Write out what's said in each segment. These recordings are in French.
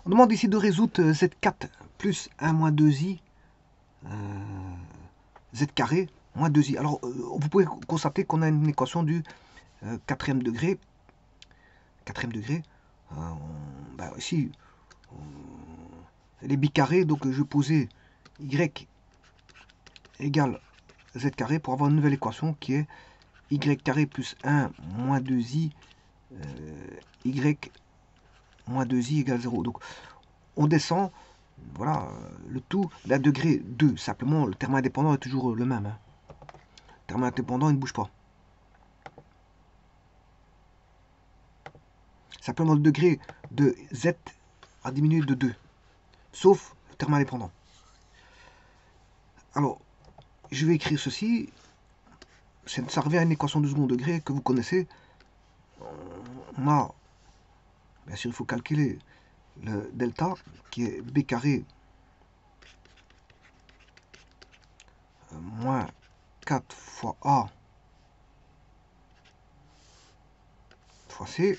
On demande ici de résoudre z4 plus 1 moins 2i z carré moins 2i. Alors, vous pouvez constater qu'on a une équation du quatrième degré. Ben, ici, elle est bicarrée, donc je posais y égale z carré pour avoir une nouvelle équation qui est y carré plus 1 moins 2i y moins 2i égale 0. Donc, on descend, voilà, le tout d'un degré 2. Simplement, le terme indépendant est toujours le même. Hein. Le terme indépendant, il ne bouge pas. Simplement, le degré de z a diminué de 2. Sauf le terme indépendant. Alors, je vais écrire ceci. Ça revient à une équation de second degré que vous connaissez. On a, bien sûr, il faut calculer le delta, qui est b carré moins 4 fois a fois c.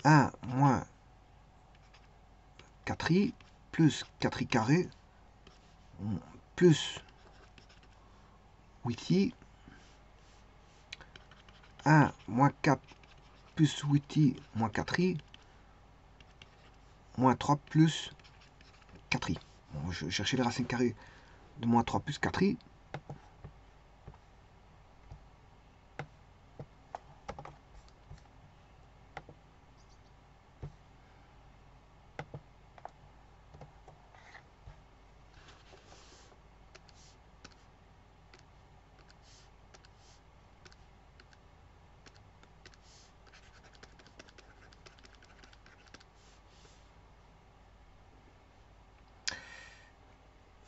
Un moins 4i plus 4i carré plus 8i. 1 moins 4 plus 8i moins 4i moins 3 plus 4i. Bon, je cherchais les racines carrées de moins 3 plus 4i.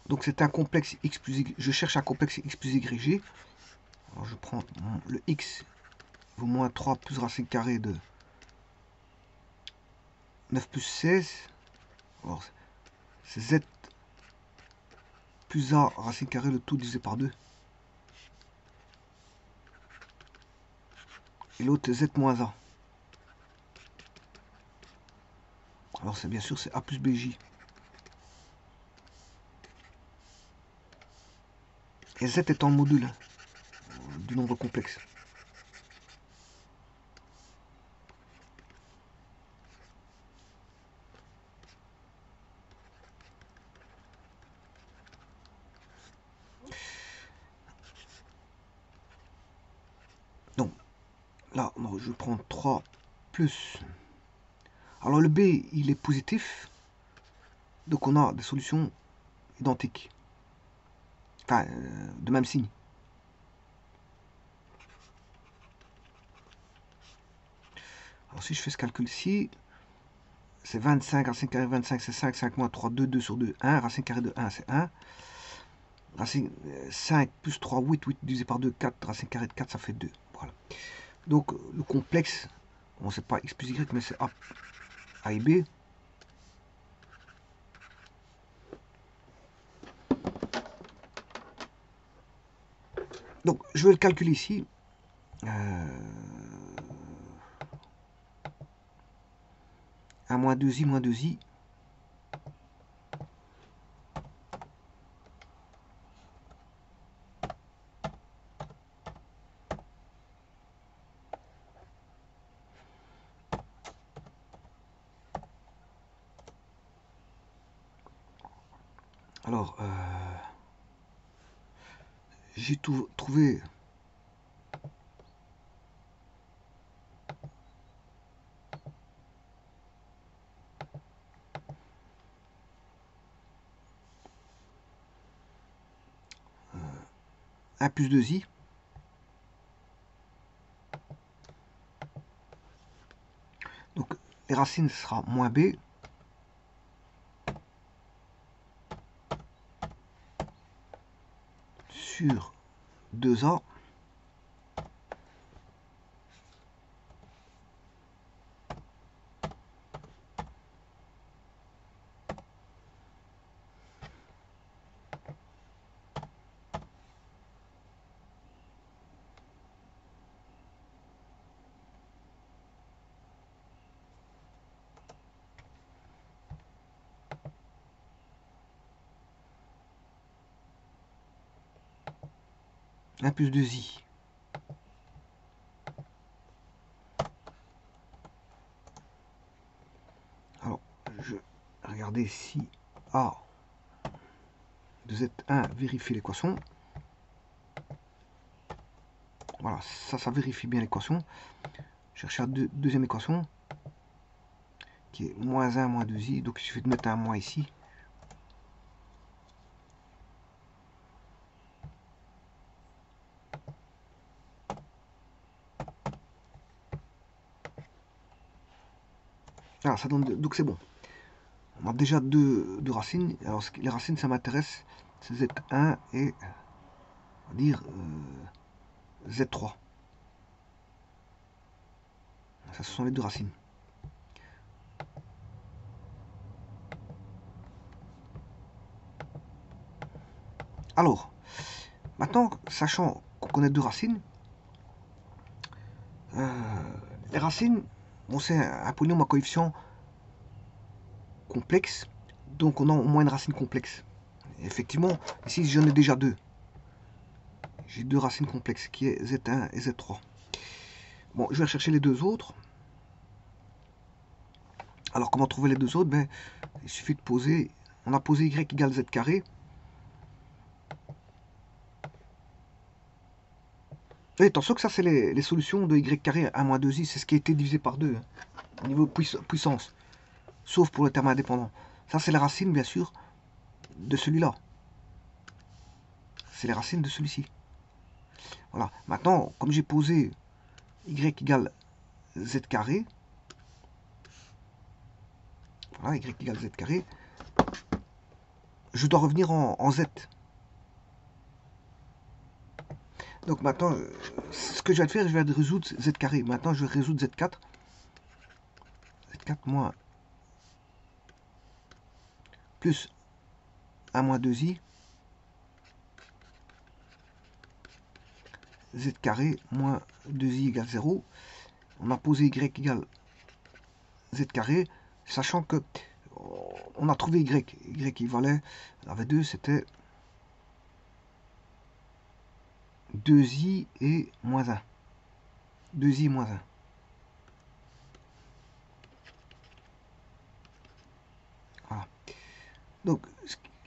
Donc c'est un complexe x plus y. Je cherche un complexe x plus y. Alors je prends le x vaut moins 3 plus racine carrée de 9 plus 16. Alors c'est z plus a racine carrée, le tout divisé par 2. Et l'autre z moins a. Alors c'est bien sûr c'est a plus bj. Et z étant le module du nombre complexe. Donc là, je prends 3 plus. Alors le b, il est positif. Donc on a des solutions identiques. Enfin, de même signe. Alors si je fais ce calcul ici, c'est 25, racine carrée de 25, c'est 5, 5 moins 3, 2, 2 sur 2, 1. Racine carrée de 1, c'est 1. Racine 5 plus 3, 8, 8 divisé par 2, 4. Racine carrée de 4, ça fait 2. Voilà. Donc le complexe, on ne sait pas x plus y, mais c'est a et b. Donc je vais le calculer ici. 1 moins 2i moins 2i. Alors, j'ai trouvé un plus 2i. Donc, les racines, ce sera moins b. Sur 2a. 1 plus 2i. Alors, je regardez si A de Z1 vérifie l'équation. Voilà, ça vérifie bien l'équation. Chercher la deuxième équation qui est moins 1 moins 2i. Donc il suffit de mettre un moins ici. Ah, ça donne donc c'est bon. On a déjà deux racines. Alors les racines, ça m'intéresse. C'est Z1 et on va dire Z3. Ça, ce sont les deux racines. Alors, maintenant, sachant qu'on connaît deux racines, les racines, bon, c'est un polynôme à coefficient complexe, donc on a au moins une racine complexe. Et effectivement, ici j'en ai déjà deux. J'ai deux racines complexes qui est Z1 et Z3. Bon, je vais rechercher les deux autres. Alors, comment trouver les deux autres? Ben, il suffit de poser. On a posé y égale z carré. Et attention que ça, c'est les solutions de y carré 1 moins 2i. C'est ce qui a été divisé par 2 hein, au niveau puissance. Sauf pour le terme indépendant. Ça, c'est les racines, bien sûr, de celui-là. C'est les racines de celui-ci. Voilà. Maintenant, comme j'ai posé y égale z carré, voilà, y égale z carré, je dois revenir en z. Donc maintenant, ce que je vais faire, je vais résoudre z carré. Maintenant, je vais résoudre z4. Z4 moins plus 1 moins 2i. Z carré moins 2i égale 0. On a posé y égale z carré, sachant que on a trouvé y. Y équivalait à V2, c'était 2i et moins 1. 2i moins 1. Voilà. Donc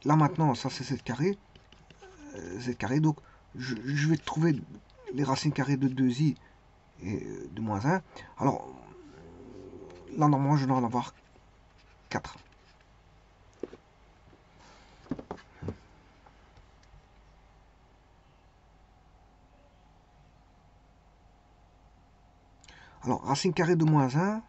là maintenant, ça c'est z carré. Z carré, donc je vais trouver les racines carrées de 2i et de moins 1. Alors là normalement je dois en avoir 4. Alors racine carrée de moins 1.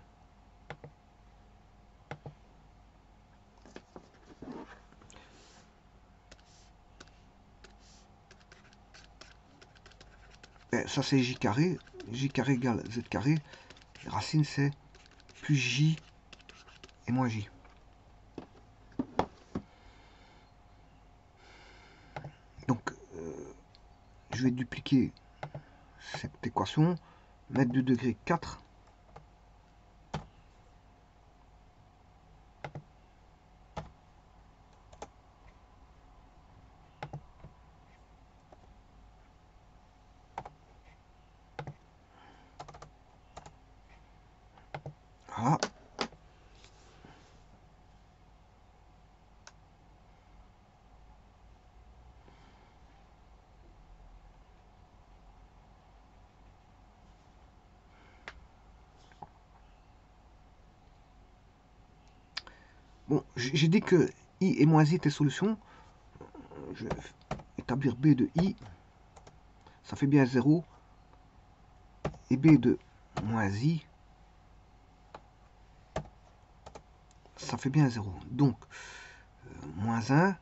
Ça c'est j carré. J carré égale z carré. Racine c'est plus j et moins j. Donc je vais dupliquer cette équation, mettre 2 degrés 4. Voilà. Bon, j'ai dit que i et moins i étaient solutions. Je vais établir b de i. Ça fait bien 0. Et b de moins i. Ça fait bien 0. Donc, moins 1.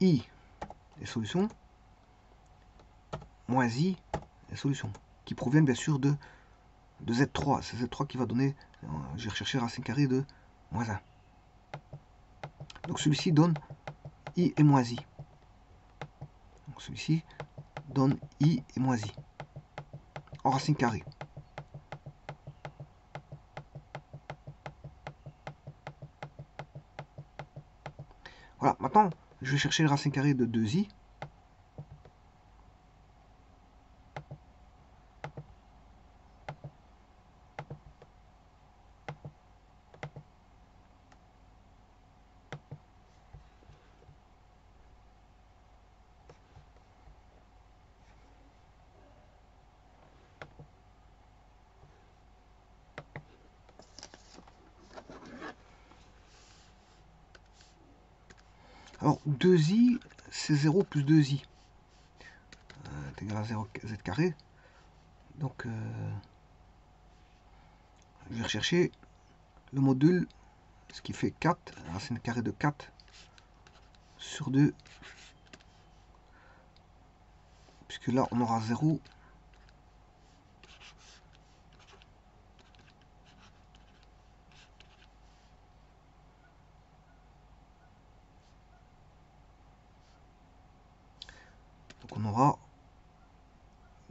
I est solution. Moins i est solution. Qui proviennent bien sûr de Z3. C'est Z3 qui va donner, j'ai recherché racine carrée de moins 1. Donc celui-ci donne i et moins i. Donc celui-ci donne i et moins i. En racine carrée. Voilà, maintenant je vais chercher le racine carrée de 2i. Alors 2i, c'est 0 plus 2i. C'est égal à 0 z carré. Donc, je vais rechercher le module, ce qui fait 4, racine carrée de 4 sur 2, puisque là, on aura 0. Donc, on aura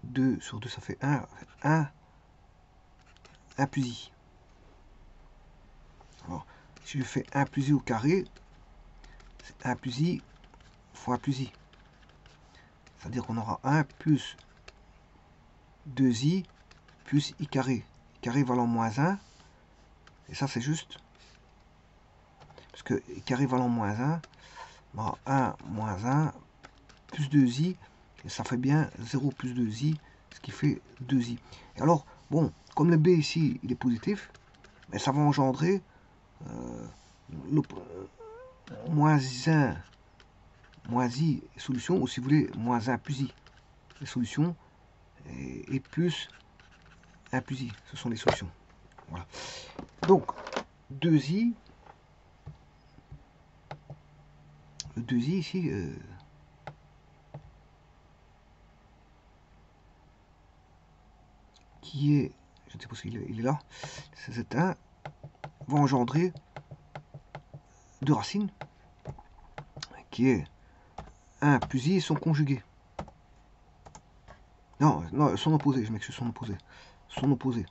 2 sur 2, ça fait 1, 1 plus i. Alors, si je fais 1 plus i au carré, c'est 1 plus i fois 1 plus i. C'est-à-dire qu'on aura 1 plus 2i plus i carré. I carré valant moins 1. Et ça, c'est juste. Parce que i carré valant moins 1, on aura 1 moins 1 plus 2i. Et ça fait bien 0 plus 2i, ce qui fait 2i. Et alors, bon, comme le b ici, il est positif, mais ça va engendrer le moins 1, moins i solution, ou si vous voulez, moins 1 plus i. Les solutions, et plus 1 plus i, ce sont les solutions. Voilà. Donc, 2i, le 2i ici, qui est, je ne sais pas s'il est là, c'est 1, va engendrer deux racines, qui est 1 plus i et son conjugué. Non, non, son opposé, je m'excuse, son opposé. Son opposé.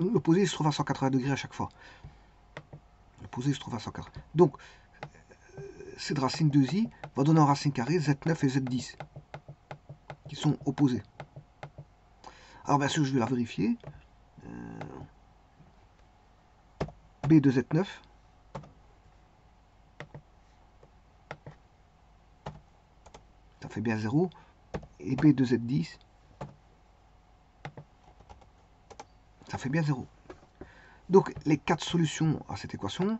L'opposé se trouve à 180 degrés à chaque fois. L'opposé se trouve à 180. Donc, cette racine 2i va donner en racine carrée z9 et z10, qui sont opposés. Alors bien sûr, je vais la vérifier. B de z9, ça fait bien 0. Et B de z10, ça fait bien 0. Donc les 4 solutions à cette équation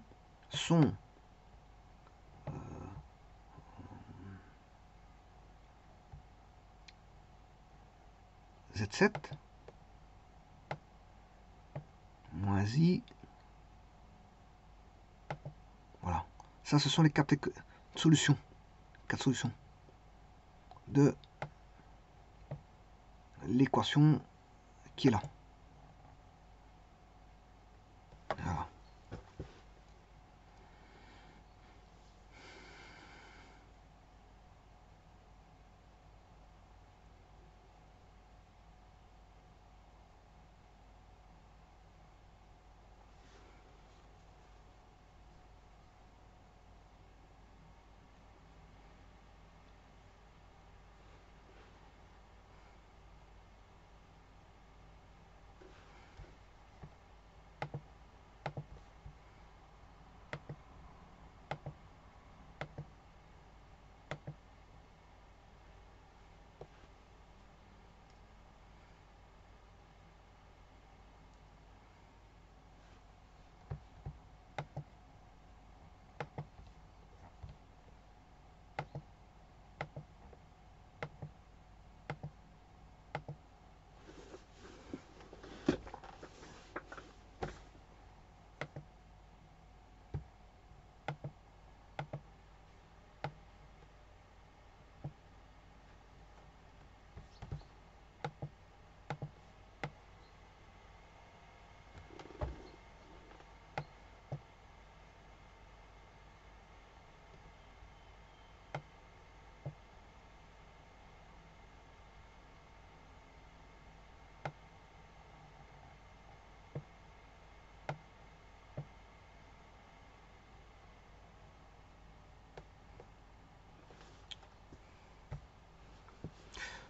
sont z7 moins i. Voilà. Ça, ce sont les 4 solutions. 4 solutions de l'équation qui est là. Voilà.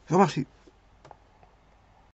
Je vous remercie.